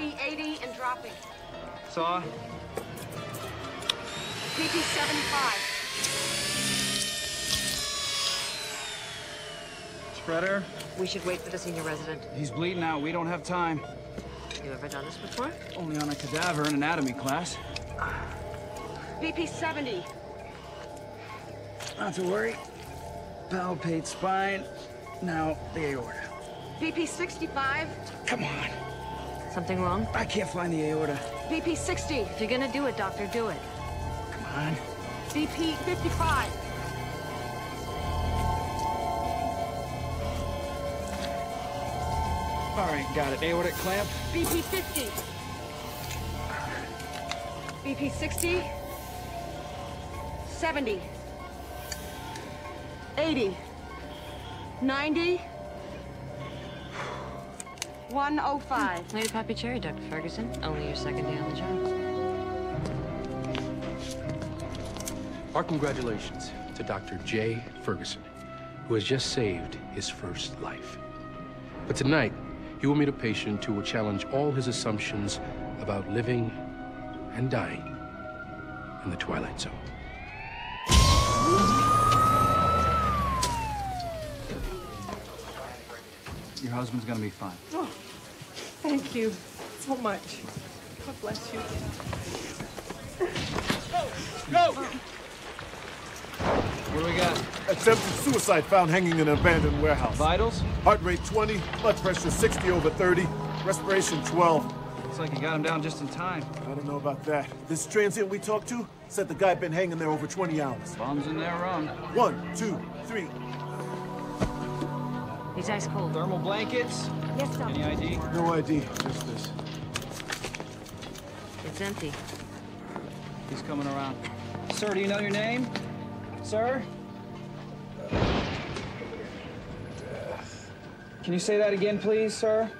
BP 80 and dropping. Saw. BP 75. Spreader. We should wait for the senior resident. He's bleeding out. We don't have time. You ever done this before? Only on a cadaver in anatomy class. BP 70. Not to worry. Palpate spine. Now the aorta. BP 65. Come on. Something wrong? I can't find the aorta. BP 60. If you're gonna do it, doctor, do it. Come on. BP 55. All right, got it. Aortic clamp. BP 50. BP 60. 70. 80. 90. 105. Way to pop your cherry, Dr. Ferguson. Only your second day on the job. Our congratulations to Dr. J. Ferguson, who has just saved his first life. But tonight, he will meet a patient who will challenge all his assumptions about living and dying in the Twilight Zone. Your husband's gonna be fine. Oh, thank you so much. God bless you. Go! What do we got? Attempted suicide found hanging in an abandoned warehouse. Vitals? Heart rate 20, blood pressure 60 over 30, respiration 12. Looks like you got him down just in time. I don't know about that. This transient we talked to said the guy been hanging there over 20 hours. Bombs in there wrong. 1, 2, 3. He's ice cold. Thermal blankets? Yes, doctor. Any ID? No ID, just this. It's empty. He's coming around. Sir, do you know your name? Sir? Can you say that again, please, sir?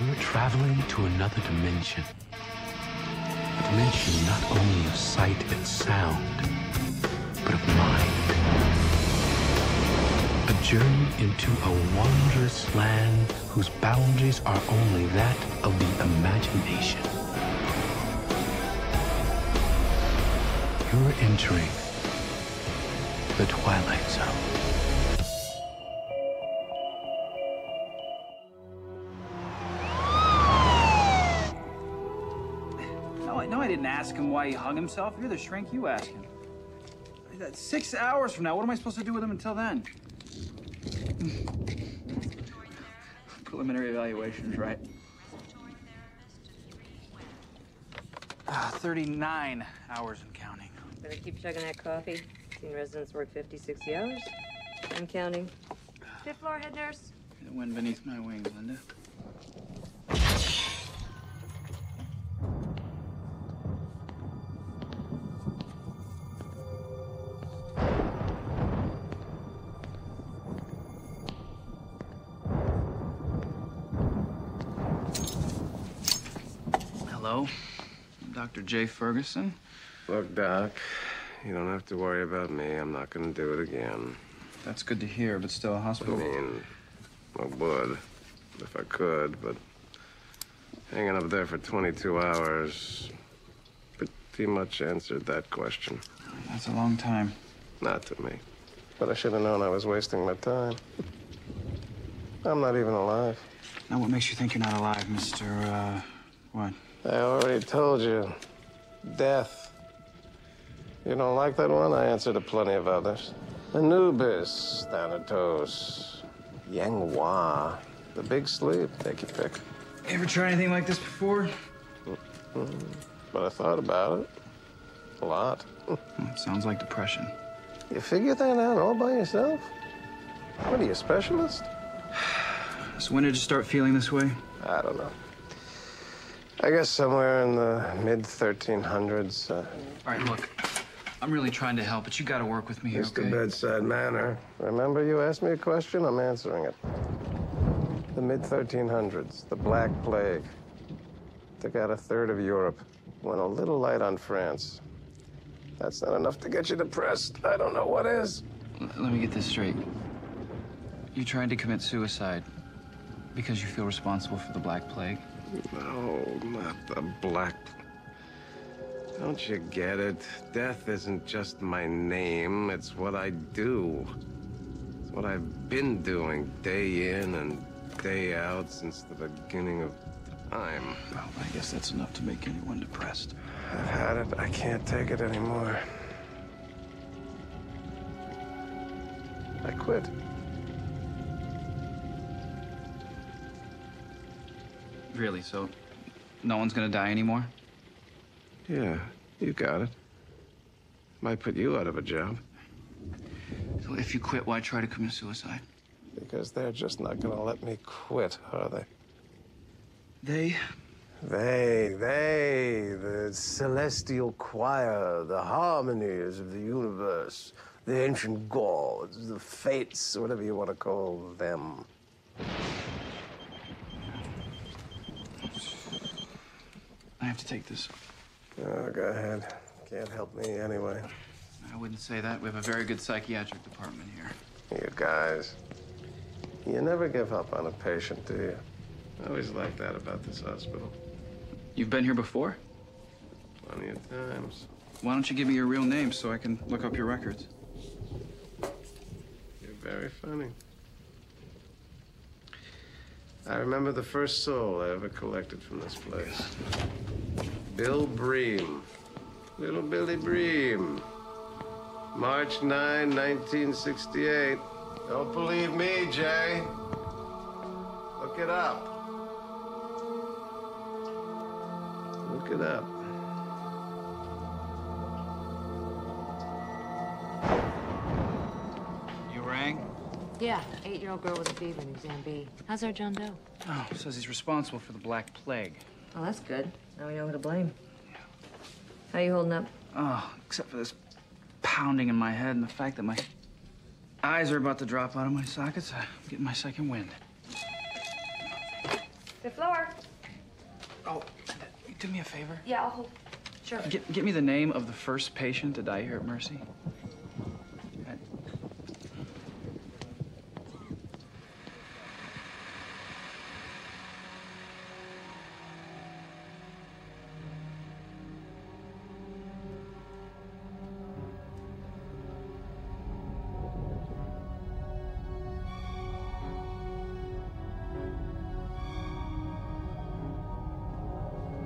We're traveling to another dimension. A dimension not only of sight and sound, but of mind. A journey into a wondrous land whose boundaries are only that of the imagination. You're entering the Twilight Zone. No, I didn't ask him why he hung himself. You're the shrink, you ask him. 6 hours from now, what am I supposed to do with him until then? Preliminary evaluations, right? 39 hours and counting. Better keep chugging that coffee. Seen residents work 50, 60 hours. I'm counting. Fifth floor, head nurse. The wind beneath my wings, Linda. Hello, I'm Dr. J. Ferguson. Look, Doc, you don't have to worry about me. I'm not gonna do it again. That's good to hear, but still a I hospital. mean, I would, if I could, but hanging up there for 22 hours pretty much answered that question. That's a long time. Not to me. But I should have known I was wasting my time. I'm not even alive. Now, what makes you think you're not alive, Mr. What? I already told you. Death. You don't like that one? I answered to plenty of others. Anubis, Thanatos, Yanghua, the big sleep. Take your pick. You ever tried anything like this before? But I thought about it. A lot. Sounds like depression. You figured that out all by yourself? What are you, a specialist? So when did you start feeling this way? I don't know. I guess somewhere in the mid-1300s. All right, look. I'm really trying to help, but you gotta work with me here, Just okay? a bedside manner. Remember you asked me a question? I'm answering it. The mid-1300s, the Black Plague. Took out a third of Europe. Went a little light on France. That's not enough to get you depressed. I don't know what is. Let me get this straight. You tried to commit suicide because you feel responsible for the Black Plague? No, not the Black. Don't you get it? Death isn't just my name. It's what I do. It's what I've been doing day in and day out since the beginning of time. Well, I guess that's enough to make anyone depressed. I've had it. I can't take it anymore. I quit. Really? So no one's gonna die anymore? Yeah, you got it. Might put you out of a job. So if you quit, why try to commit suicide? Because they're just not gonna let me quit, are they? The celestial choir, the harmonies of the universe, the ancient gods, the fates, whatever you want to call them. I have to take this. Oh, go ahead. Can't help me anyway. I wouldn't say that. We have a very good psychiatric department here. You guys, you never give up on a patient, do you? I always like that about this hospital. You've been here before? Plenty of times. Why don't you give me your real name so I can look up your records? You're very funny. I remember the first soul I ever collected from this place. Bill Bream. Little Billy Bream. March 9, 1968. Don't believe me, Jay. Look it up. Look it up. You rang? Yeah, 8-year-old girl with a fever in exam B. How's our John Doe? Oh, says he's responsible for the Black Plague. Oh, that's good. Now we know who to blame. How you holding up? Oh, except for this pounding in my head and the fact that my eyes are about to drop out of my sockets. I'm getting my second wind. The floor. Oh, do me a favor. Yeah, I'll hold. Sure. Get me the name of the first patient to die here at Mercy.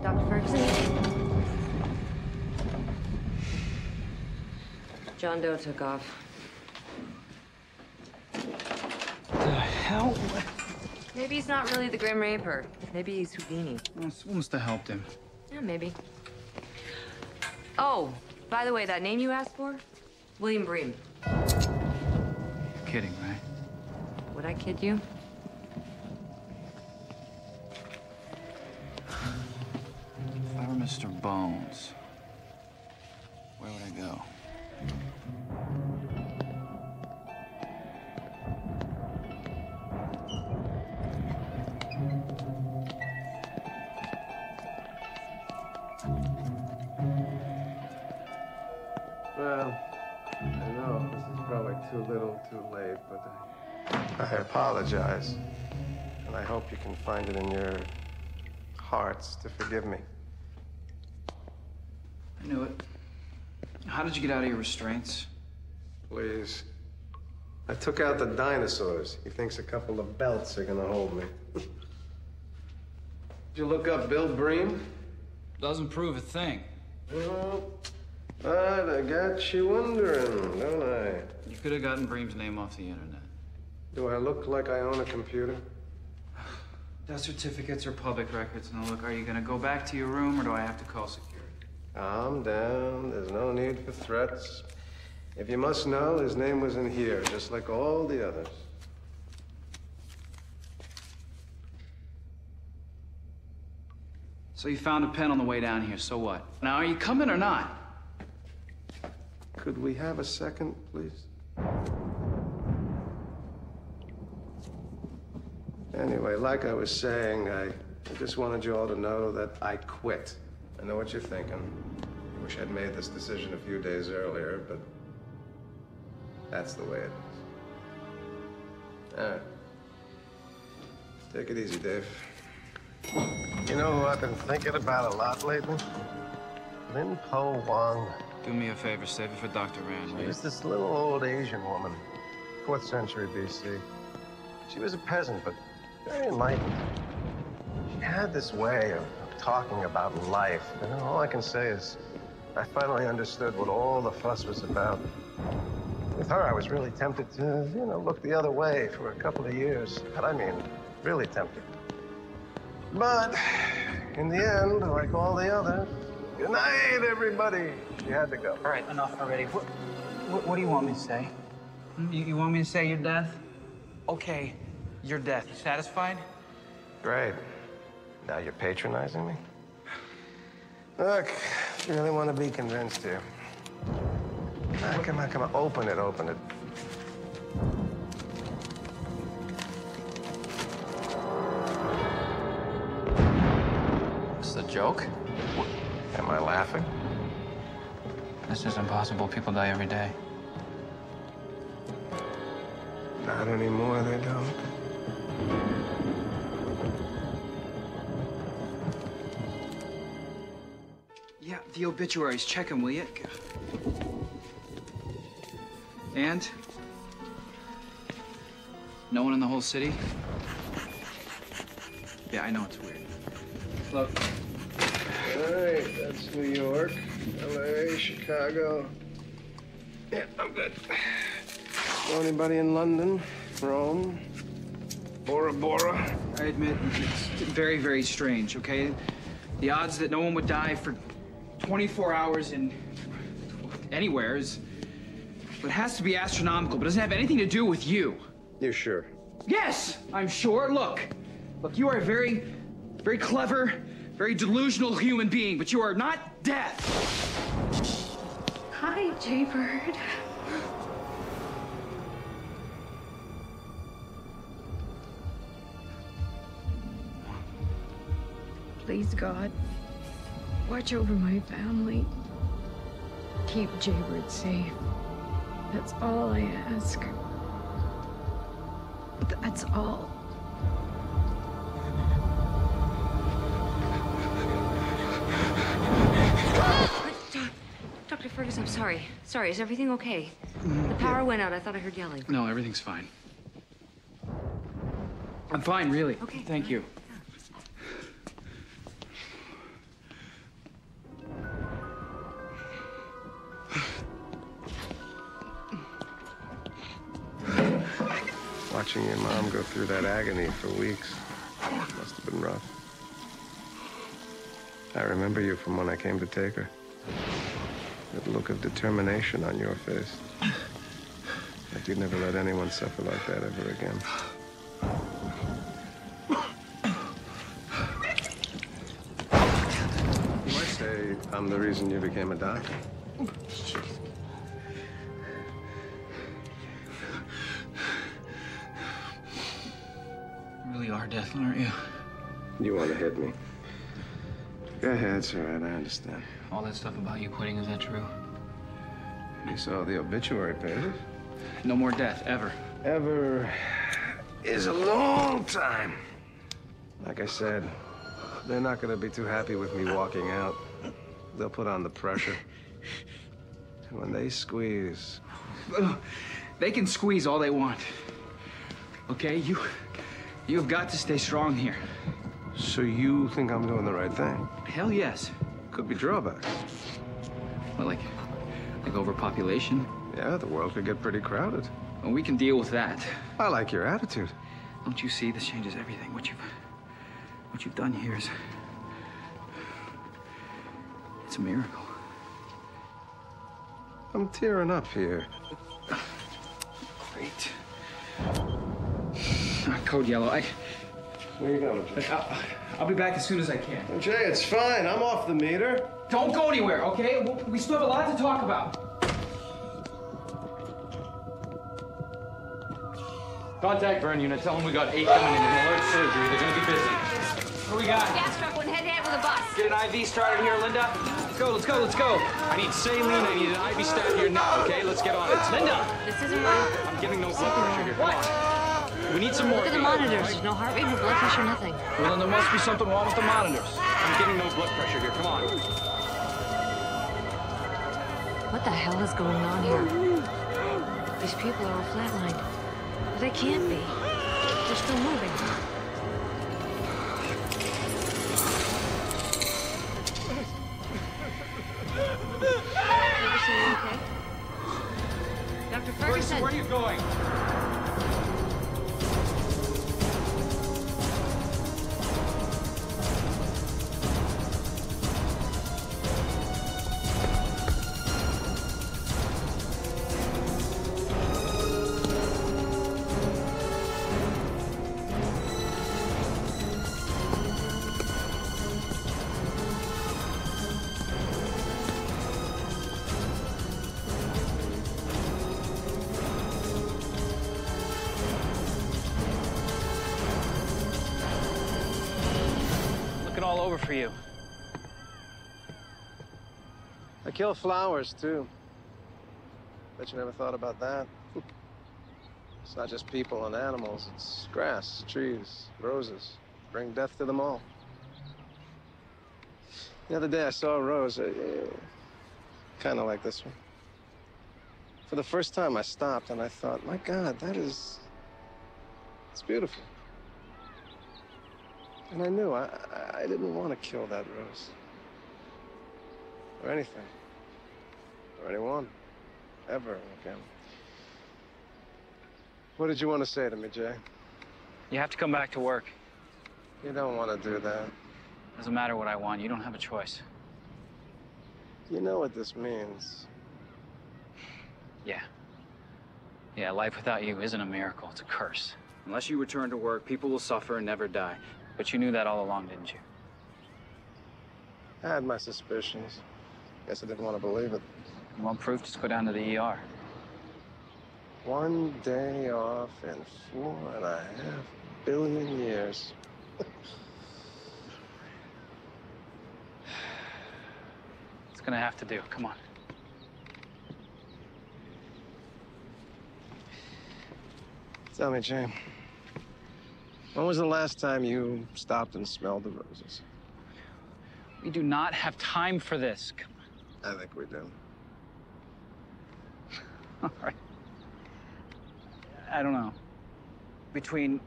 Dr. Ferguson? John Doe took off. The hell? Maybe he's not really the Grim Reaper. Maybe he's Houdini. Well, someone must have helped him. Yeah, maybe. Oh, by the way, that name you asked for? William Bream. You're kidding, right? Would I kid you? If I were Mr. Bones, where would I go? Well, I know this is probably too little, too late, but I apologize. And I hope you can find it in your hearts to forgive me. I knew it. How did you get out of your restraints? Please. I took out the dinosaurs. He thinks a couple of belts are gonna hold me. Did you look up Bill Bream? Doesn't prove a thing. Well, I got you wondering, don't I? You could have gotten Bream's name off the internet. Do I look like I own a computer? Death certificates are public records. Now look, are you gonna go back to your room or do I have to call security? Calm down. There's no need for threats. If you must know, his name was in here, just like all the others. So you found a pen on the way down here, so what? Now, are you coming or not? Could we have a second, please? Anyway, like I was saying, I just wanted you all to know that I quit. I know what you're thinking. Wish I'd made this decision a few days earlier, but that's the way it is. All right. Take it easy, Dave. You know who I've been thinking about a lot lately? Lin Po Wang. Do me a favor, save it for Dr. Rand, will She you? was this little old Asian woman, 4th century BC. She was a peasant, but very enlightened. She had this way of talking about life. And all I can say is, I finally understood what all the fuss was about. With her, I was really tempted to, look the other way for a couple of years. But I mean, really tempted. But in the end, like all the others, good night, everybody. She had to go. All right, enough already. What do you want me to say? You want me to say your death? Okay, your death. You satisfied? Great. Now you're patronizing me? Look, if you really want to be convinced here. Come on. Open it. This is a joke? Am I laughing? This is impossible. People die every day. Not anymore, they don't. Yeah, the obituaries. Check them, will you? And? No one in the whole city? Yeah, I know it's weird. Look. All right, that's New York, LA, Chicago. Yeah, I'm good. Know anybody in London, Rome, Bora Bora? I admit, it's very, very strange, okay? The odds that no one would die for 24 hours in anywhere is... It has to be astronomical, but it doesn't have anything to do with you. You sure? Yes, I'm sure. Look, you are a very, very clever, very delusional human being, but you are not death. Hi, Jaybird. Please, God, watch over my family. Keep Jaybird safe. That's all I ask. That's all. Dr. Ferguson, I'm sorry. Sorry, is everything okay? The power went out. I thought I heard yelling. No, everything's fine. I'm fine, really. Okay. Thank you. Watching your mom go through that agony for weeks must have been rough. I remember you from when I came to take her. That look of determination on your face. Like you'd never let anyone suffer like that ever again. You might say I'm the reason you became a doctor. You really are death, aren't you? You want to hit me? Go ahead, it's all right, I understand. All that stuff about you quitting, is that true? You saw the obituary pages? No more death, ever. Ever is a long time. Like I said, they're not gonna be too happy with me walking out. They'll put on the pressure. And when they squeeze... They can squeeze all they want. Okay, you have got to stay strong here. So you think I'm doing the right thing? Hell yes. Could be drawbacks. Well, like overpopulation. Yeah, the world could get pretty crowded. Well, we can deal with that. I like your attitude. Don't you see? This changes everything. What you've done here is... It's a miracle. I'm tearing up here. Great. Code yellow. Where you going, Jay? I'll be back as soon as I can. Jay, it's fine. I'm off the meter. Don't go anywhere, okay? We still have a lot to talk about. Contact burn unit. Tell them we got 8 coming in an alert surgery. They're gonna be busy. What do we got? Gas truck went head-to-head with a bus. Get an IV started here, Linda. Go, let's go, let's go. I need saline, I need an IV stat here now, okay? Let's get on it. Linda! This isn't right. I'm getting no blood pressure here. Come on. We need some more. Look at the monitors. There's no heart rate, no blood pressure, nothing. Well, then there must be something wrong with the monitors. I'm getting no blood pressure here. Come on. What the hell is going on here? These people are all flatlined. They can't be. They're still moving. Ferguson, are you okay? Dr. Ferguson! Where are you going? All over for you. I kill flowers, too. Bet you never thought about that. It's not just people and animals. It's grass, trees, roses. Bring death to them all. The other day I saw a rose, kind of like this one. For the first time I stopped and I thought, my God, it's beautiful. And I knew I didn't want to kill that rose. Or anything. Or anyone. Ever again. What did you want to say to me, Jay? You have to come back to work. You don't want to do that. Doesn't matter what I want. You don't have a choice. You know what this means. Yeah. Yeah, life without you isn't a miracle. It's a curse. Unless you return to work, people will suffer and never die. But you knew that all along, didn't you? I had my suspicions. Guess I didn't want to believe it. You want proof? Just go down to the ER. 1 day off in 4.5 billion years. It's gonna have to do. Come on. Tell me, Jay. When was the last time you stopped and smelled the roses? We do not have time for this. Come I think we do. on. All right. I don't know. Between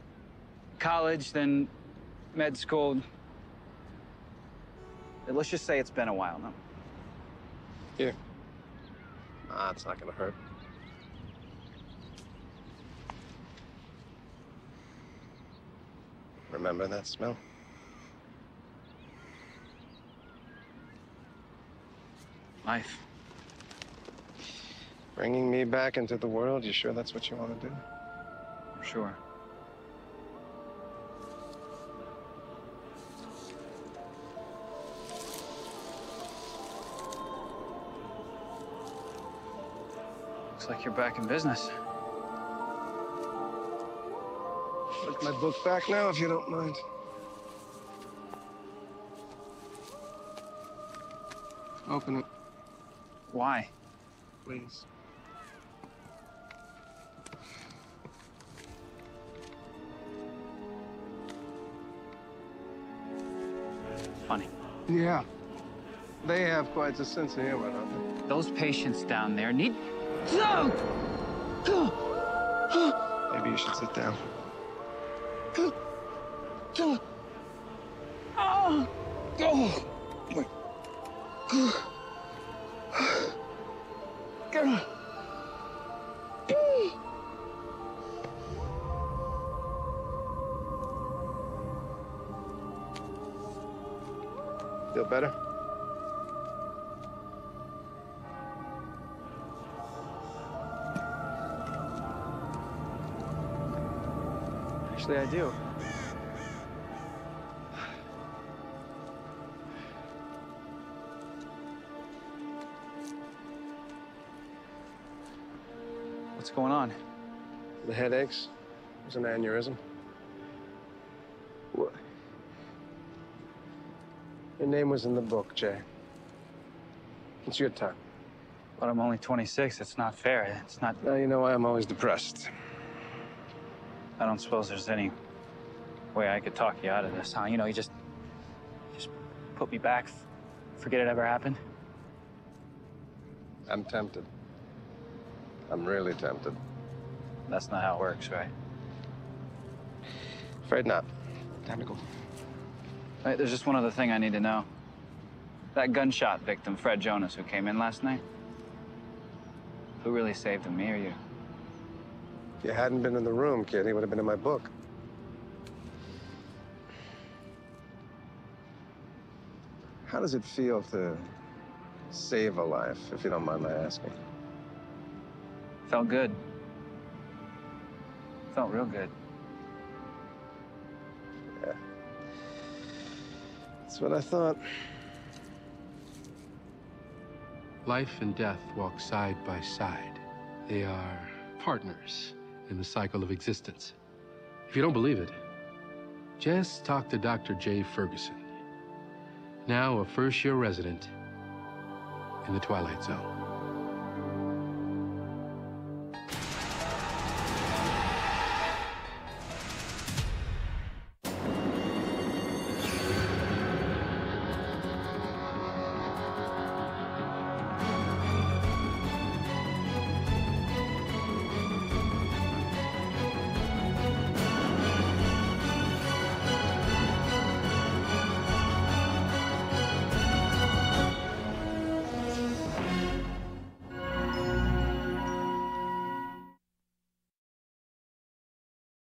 college, then med school, let's just say it's been a while, no? Here. It's not gonna hurt. Remember that smell? Life. Bringing me back into the world, you sure that's what you want to do? I'm sure. Looks like you're back in business. Take my book back now, if you don't mind. Open it, Why? please. Funny. Yeah. They have quite a sense of humor, don't Those patients down there need... they? Maybe you should sit down. Feel better? Actually, I do. What's going on? The headaches. It was an aneurysm. What? Your name was in the book, Jay. It's your turn. But I'm only 26. It's not fair. It's not... Now you know why I'm always depressed. I don't suppose there's any way I could talk you out of this, huh? You know, you just put me back, forget it ever happened. I'm tempted. I'm really tempted. That's not how it works, right? Afraid not. Time to go. Hey, there's just one other thing I need to know. That gunshot victim, Fred Jonas, who came in last night, who really saved him, me or you? If you hadn't been in the room, kid, he would have been in my book. How does it feel to save a life, if you don't mind my asking? Felt good. Felt real good. Yeah. That's what I thought. Life and death walk side by side. They are partners in the cycle of existence. If you don't believe it, just talk to Dr. J. Ferguson, now a first-year resident in the Twilight Zone.